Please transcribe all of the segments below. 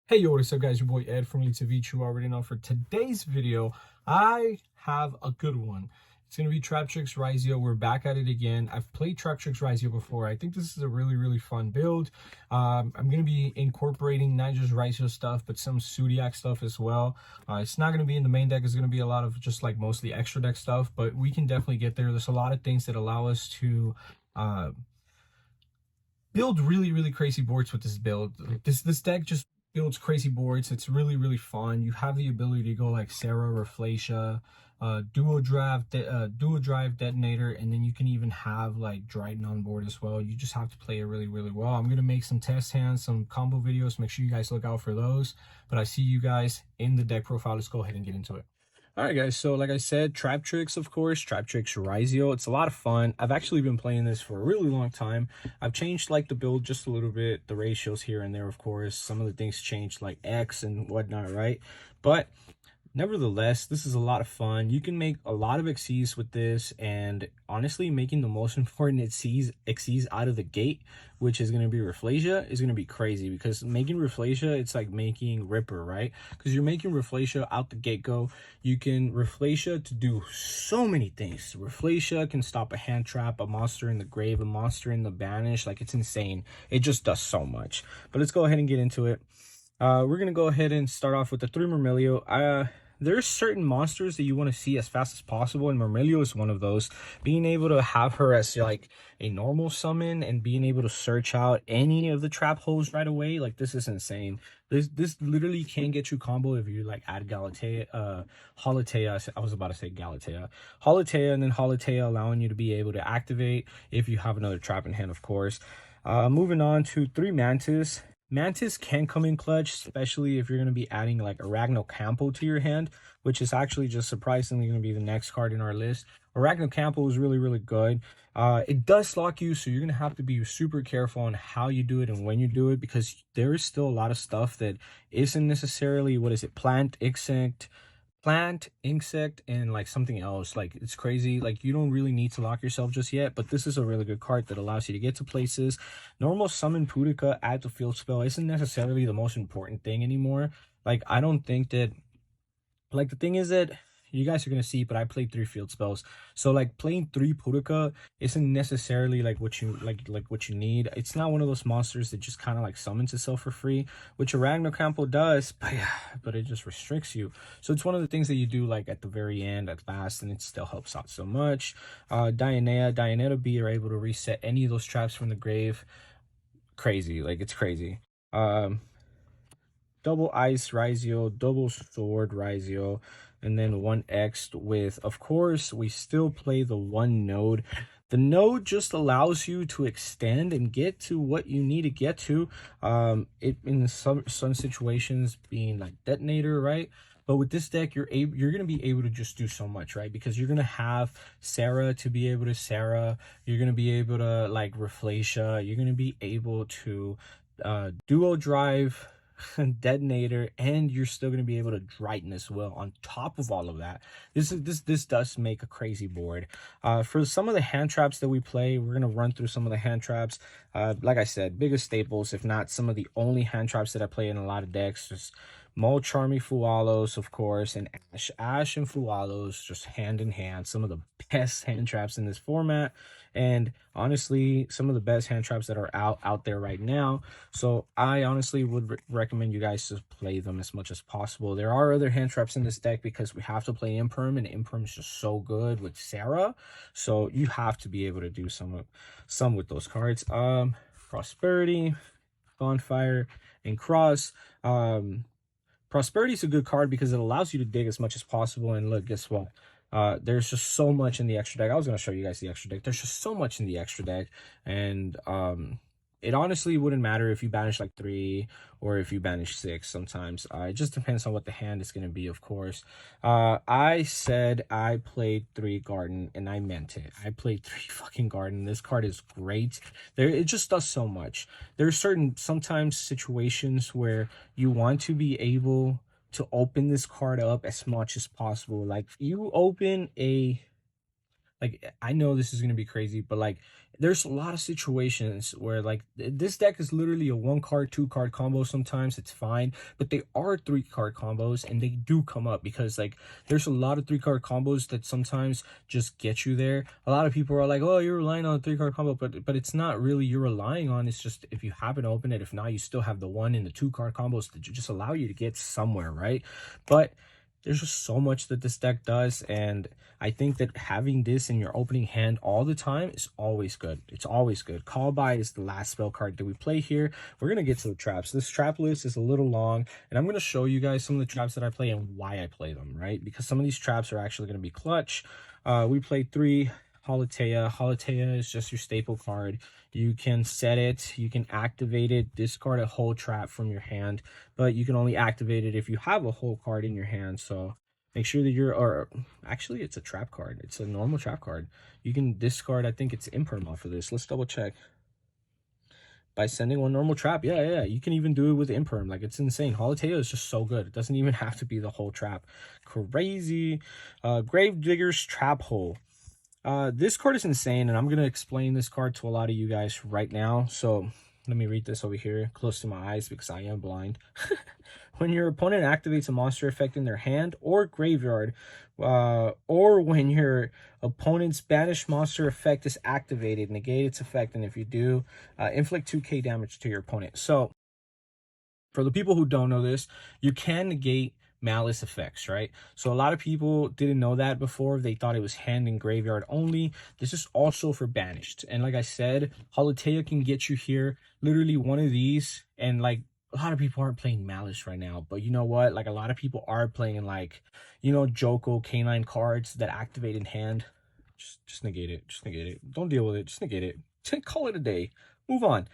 Hey, yo, what's up, guys? Your boy Ed from YouTube. You already know. For today's video, I have a good one. It's going to be Traptrix Ryzeal. We're back at it again. I've played Traptrix Ryzeal before. I think this is a really fun build. I'm going to be incorporating not just Ryzeal stuff, but some Zodiac stuff as well. It's not going to be in the main deck. It's going to be a lot of just like mostly extra deck stuff, but we can definitely get there. There's a lot of things that allow us to build really crazy boards with this build. This deck just builds crazy boards. It's really fun. You have the ability to go like Sarah, Reflacia, duo drive detonator, and then you can even have like Dryden on board as well. You just have to play it really well. I'm gonna make some test hands, some combo videos. Make sure you guys look out for those. But I see you guys in the deck profile. Let's go ahead and get into it. All right, guys, so like I said, Traptrix, of course, Traptrix Ryzeal. It's a lot of fun. I've actually been playing this for a really long time. I've changed like the build just a little bit, the ratios here and there, of course. Some of the things changed like X and whatnot, right? But nevertheless, this is a lot of fun. You can make a lot of XCs with this, and honestly, making the most important XCs out of the gate, which is going to be Reflacia, is going to be crazy, because making Reflacia, it's like making Ripper, right? Because you're making Reflacia out the get-go. You can Reflacia to do so many things. Reflacia can stop a hand trap, a monster in the grave, a monster in the banish. Like, it's insane. It just does so much. But let's go ahead and get into it. We're going to go ahead and start off with the 3 Myrmilio. There's certain monsters that you want to see as fast as possible, and Myrmilio is one of those. Being able to have her as like a normal summon and being able to search out any of the trap holes right away, like, this is insane. This literally can get you combo if you like add Galatea, Holitea. I was about to say Galatea, Holitea, and then Holitea allowing you to be able to activate if you have another trap in hand, of course. Moving on to 3 Mantis. Mantis can come in clutch, especially if you're going to be adding like Arachnocampo to your hand, which is actually just surprisingly going to be the next card in our list. Arachnocampo is really good. It does lock you, so you're going to have to be super careful on how you do it and when you do it, because there is still a lot of stuff that isn't necessarily, plant, insect, and like something else. Like, it's crazy. Like, you don't really need to lock yourself just yet, but this is a really good card that allows you to get to places. Normal summon Pudica, add to field spell isn't necessarily the most important thing anymore. Like, I don't think that, like, the thing is that you guys are gonna see, but I played 3 field spells, so like playing 3 Pudica isn't necessarily like what you what you need. It's not one of those monsters that just kind of like summons itself for free, which Arachnocampo does, but yeah, but it just restricts you. So it's one of the things that you do like at the very end, at last, and it still helps out so much. Dianeta B are able to reset any of those traps from the grave. Crazy, like, it's crazy. Double Ice Ryzeal, double Sword Ryzeal, and then 1X with, of course, we still play the 1 node. The node just allows you to extend and get to what you need to get to. It in some situations being like detonator, right? But with this deck, you're gonna be able to just do so much, right? Because you're gonna have Sarah to be able to Sarah. You're gonna be able to like Reflacia. You're gonna be able to duo drive detonator, and you're still going to be able to Dryden as well on top of all of that. This does make a crazy board. For some of the hand traps that we play, we're going to run through some of the hand traps. Like I said, biggest staples, if not some of the only hand traps that I play in a lot of decks. Just Mo, Charmy, Fualos, of course, and Ash and Fualos, just hand in hand. Some of the best hand traps in this format, and honestly, some of the best hand traps that are out there right now. So I honestly would recommend you guys to play them as much as possible. There are other hand traps in this deck because we have to play Imperm, and Imperm is just so good with Sarah. So you have to be able to do some with those cards. Prosperity, Bonfire, and Cross. Prosperity is a good card because it allows you to dig as much as possible. And look, guess what? There's just so much in the extra deck. I was going to show you guys the extra deck. There's just so much in the extra deck. And it honestly wouldn't matter if you banish like 3 or if you banish 6 sometimes. It just depends on what the hand is going to be, of course. I said I played 3 Garden, and I meant it. I played 3 fucking Garden. This card is great. It just does so much. There are sometimes situations where you want to be able to open this card up as much as possible. Like, you open a like I know this is gonna be crazy, but like there's a lot of situations where like this deck is literally a 1 card, 2 card combo. Sometimes it's fine, but they are 3 card combos, and they do come up because like there's a lot of 3 card combos that sometimes just get you there. A lot of people are like, oh, you're relying on a 3 card combo, but it's not really you're relying on. It's just if you happen to open it, if not, you still have the 1 and the 2 card combos that just allow you to get somewhere, right? But there's just so much that this deck does, and I think that having this in your opening hand all the time is always good. It's always good. Call by is the last spell card that we play here. We're gonna get to the traps. This trap list is a little long, and I'm gonna show you guys some of the traps that I play and why I play them, right? Because some of these traps are actually gonna be clutch. We played 3 Holitea. Holitea is just your staple card. You can set it, you can activate it, discard a whole trap from your hand, but you can only activate it if you have a whole card in your hand. So make sure that you're, or actually it's a trap card. It's a normal trap card. You can discard, I think it's imperma for this. Let's double check. By sending 1 normal trap. Yeah. You can even do it with imperm. Like, it's insane. Holitea is just so good. It doesn't even have to be the whole trap. Crazy. Gravedigger's Trap Hole. This card is insane, and I'm going to explain this card to a lot of you guys right now. So let me read this over here close to my eyes because I am blind. When your opponent activates a monster effect in their hand or graveyard, or when your opponent's banished monster effect is activated, negate its effect, and if you do, inflict 2k damage to your opponent. So for the people who don't know this, you can negate Malice effects, right? So a lot of people didn't know that before. They thought it was hand and graveyard only. This is also for banished. And like I said, Holitea can get you here, literally one of these, and like a lot of people aren't playing Malice right now, but you know what? Like a lot of people are playing like, you know, Joko Canine cards that activate in hand. Just negate it. Just negate it. Don't deal with it. Just negate it. Call it a day. Move on.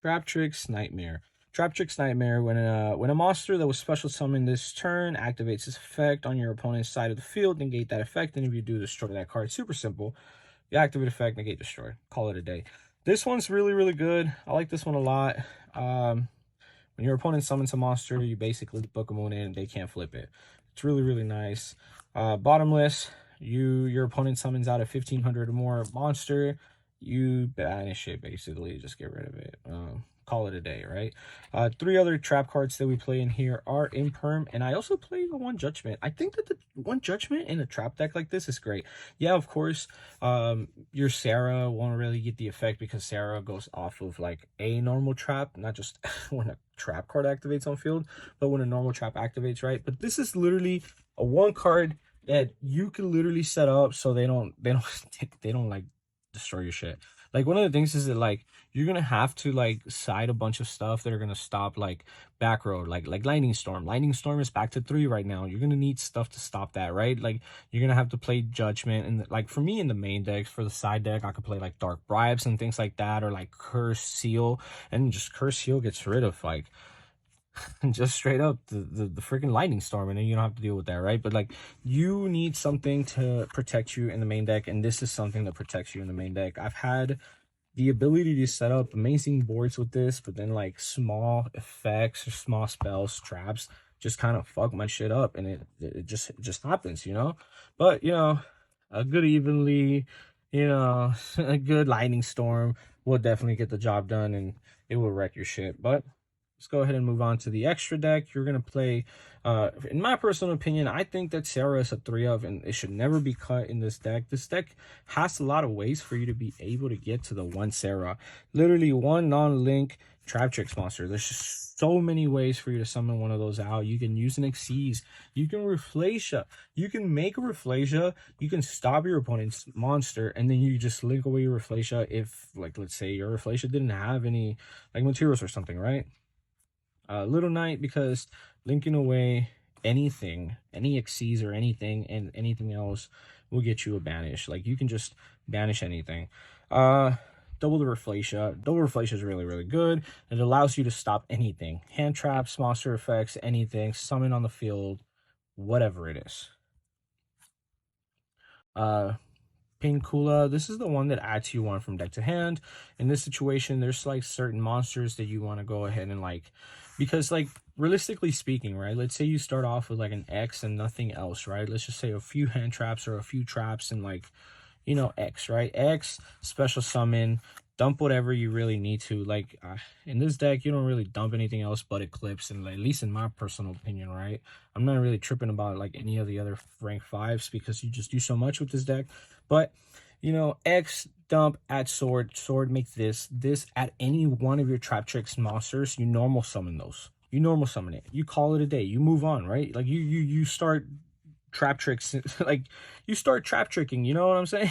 Traptrix Nightmare. Traptrix Nightmare, when a monster that was special summoned this turn activates its effect on your opponent's side of the field, negate that effect, and if you do, destroy that card. Super simple. You activate effect, negate, destroy. Call it a day. This one's really, really good. I like this one a lot. When your opponent summons a monster, you basically book a moon in, they can't flip it. It's really, really nice. Bottomless, your opponent summons out a 1500 or more monster, you banish it, basically. Just get rid of it. Call it a day, right? 3 other trap cards that we play in here are Imperm, and I also play the 1 Judgment. I think that the 1 Judgment in a trap deck like this is great. Yeah, of course, your Sarah won't really get the effect because Sarah goes off of like a normal trap, not just when a trap card activates on field, but when a normal trap activates, right? But this is literally a 1 card that you can literally set up so they don't like destroy your shit. Like, one of the things is that like you're gonna have to like side a bunch of stuff that are gonna stop like back row, like Lightning Storm. Lightning Storm is back to 3 right now. You're gonna need stuff to stop that, right? Like, you're gonna have to play Judgment, and like for me in the main decks, for the side deck, I could play like Dark Bribes and things like that, or like Curse Seal, and just Curse Seal gets rid of like just straight up the freaking Lightning Storm, and then you don't have to deal with that, right? But like, you need something to protect you in the main deck, and this is something that protects you in the main deck. I've had the ability to set up amazing boards with this, but then like small effects or small spells, traps, just kind of fuck my shit up, and it just happens, you know. But you know, a good evenly, you know, a good Lightning Storm will definitely get the job done, and it will wreck your shit. But let's go ahead and move on to the extra deck. You're going to play, in my personal opinion, I think that Sarah is a 3 of, and it should never be cut in this deck. This deck has a lot of ways for you to be able to get to the 1 Sarah. Literally 1 non-link Traptrix monster. There's just so many ways for you to summon one of those out. You can use an Xyz. You can Reflasia. You can make a Reflasia. You can stop your opponent's monster, and then you just link away your Reflasia if, like, let's say your Reflasia didn't have any, like, materials or something, right? Little Knight, because linking away anything, any Xyz or anything, and anything else will get you a banish. Like, you can just banish anything. Double the Reflasia. Double Reflasia is really, really good. It allows you to stop anything. Hand traps, monster effects, anything, summon on the field, whatever it is. Painkula. This is the one that adds you one from deck to hand. In this situation, there's like certain monsters that you want to go ahead and like, because like realistically speaking, right? Let's say you start off with like an X and nothing else, right? Let's just say a few hand traps or a few traps and like, you know, X, right? X, special summon, dump whatever you really need to. Like in this deck, you don't really dump anything else but Eclipse, and like, at least in my personal opinion, right? I'm not really tripping about like any of the other rank 5s because you just do so much with this deck. But you know, X, dump, add sword, sword, make this at any one of your Traptrix monsters, you normal summon those. You normal summon it. You call it a day. You move on, right? Like you start Traptrix, like you start trap tricking, you know what I'm saying?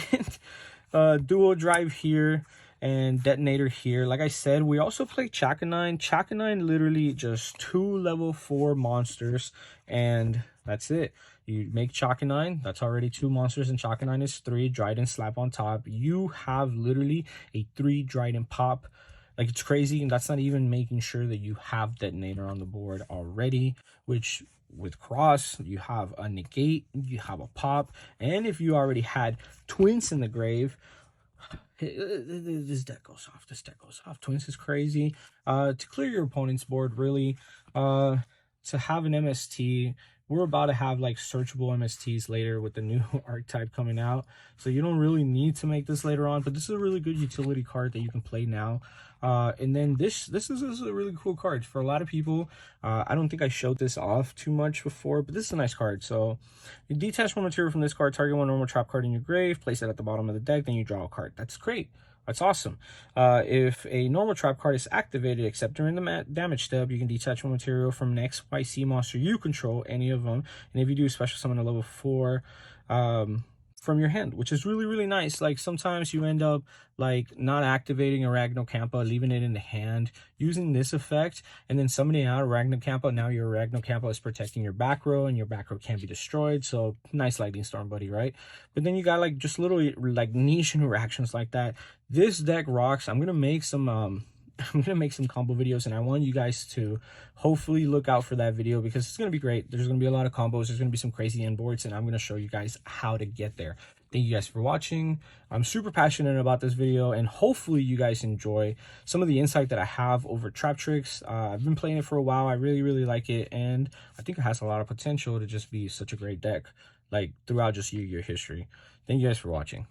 Dual drive here and detonator here. Like I said, we also play Chakanine. Chakanine literally just 2 level 4 monsters, and that's it. You make Chakanine, that's already 2 monsters, and Chakanine is 3. Dryden slap on top. You have literally a 3 Dryden pop. Like, it's crazy, and that's not even making sure that you have detonator on the board already, which with cross you have a negate, you have a pop, and if you already had twins in the grave, this deck goes off. This deck goes off. Twins is crazy. To clear your opponent's board, really, to have an MST. We're about to have like searchable MSTs later with the new archetype coming out, so you don't really need to make this later on, but this is a really good utility card that you can play now. And then this is a really cool card for a lot of people. I don't think I showed this off too much before, but this is a nice card. So you detach one material from this card, target one normal trap card in your grave, place it at the bottom of the deck, then you draw a card. That's great. That's awesome. If a normal trap card is activated, except during the damage step, you can detach one material from an XYZ monster you control, any of them. And if you do a special summon a level 4 from your hand, which is really, really nice. Like sometimes you end up like not activating a Ragnarkampa, leaving it in the hand, using this effect, and then summoning out a Ragnarkampa. Now your Ragnarkampa is protecting your back row, and your back row can't be destroyed. So nice lightning storm, buddy, right? But then you got like just little like niche interactions like that. This deck rocks. I'm gonna make some I'm gonna make some combo videos, and I want you guys to hopefully look out for that video because it's gonna be great. There's gonna be a lot of combos. There's gonna be some crazy end boards, and I'm gonna show you guys how to get there. Thank you guys for watching. I'm super passionate about this video, and hopefully you guys enjoy some of the insight that I have over Traptrix. I've been playing it for a while. I really, really like it, and I think it has a lot of potential to just be such a great deck, like throughout just your history. Thank you guys for watching.